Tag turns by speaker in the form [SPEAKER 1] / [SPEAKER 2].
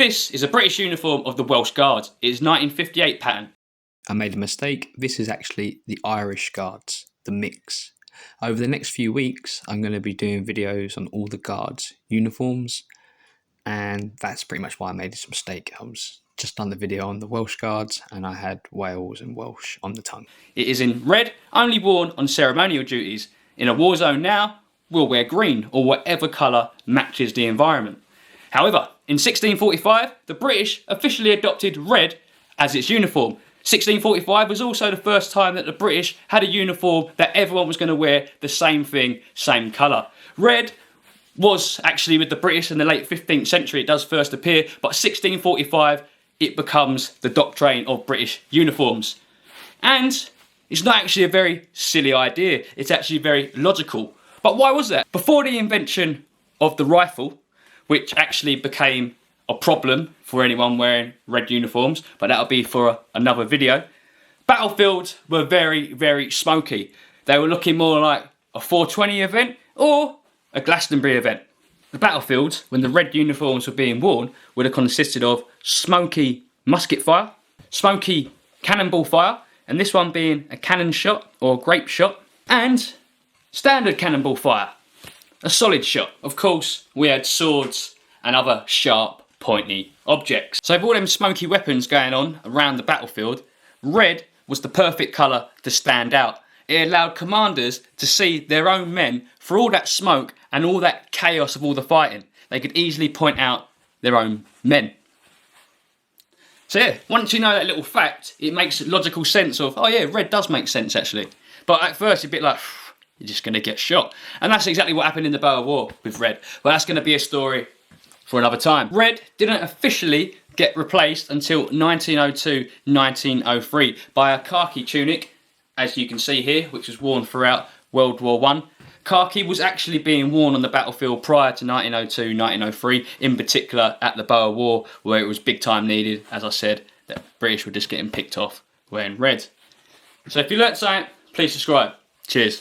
[SPEAKER 1] This is a British uniform of the Welsh Guards. It is 1958 pattern.
[SPEAKER 2] I made a mistake. This is actually the Irish Guards, the mix. Over the next few weeks, I'm going to be doing videos on all the Guards uniforms, and that's pretty much why I made this mistake. I was just done the video on the Welsh Guards, and I had Wales and Welsh on the tongue.
[SPEAKER 1] It is in red, only worn on ceremonial duties. In a war zone now, we'll wear green or whatever colour matches the environment. However, in 1645, the British officially adopted red as its uniform. 1645 was also the first time that the British had a uniform that everyone was going to wear the same thing, same colour. Red was actually with the British in the late 15th century, it does first appear, but 1645 it becomes the doctrine of British uniforms. And it's not actually a very silly idea, it's actually very logical. But why was that? Before the invention of the rifle, which actually became a problem for anyone wearing red uniforms, but that'll be for another video, battlefields were very, very smoky. They were looking more like a 420 event or a Glastonbury event. The battlefields, when the red uniforms were being worn, would have consisted of smoky musket fire, smoky cannonball fire, and this one being a cannon shot or a grape shot, and standard cannonball fire, a solid shot. Of course, we had swords and other sharp, pointy objects. So with all them smoky weapons going on around the battlefield, red was the perfect colour to stand out. It allowed commanders to see their own men through all that smoke and all that chaos of all the fighting. They could easily point out their own men. So yeah, once you know that little fact, it makes logical sense of, oh yeah, red does make sense actually. But at first you're a bit like, you're just going to get shot. And that's exactly what happened in the Boer War with red. But that's going to be a story for another time. Red didn't officially get replaced until 1902-1903 by a khaki tunic, as you can see here, which was worn throughout World War I. Khaki was actually being worn on the battlefield prior to 1902-1903, in particular at the Boer War, where it was big time needed, as I said, that British were just getting picked off wearing red. So if you learnt something, please subscribe. Cheers.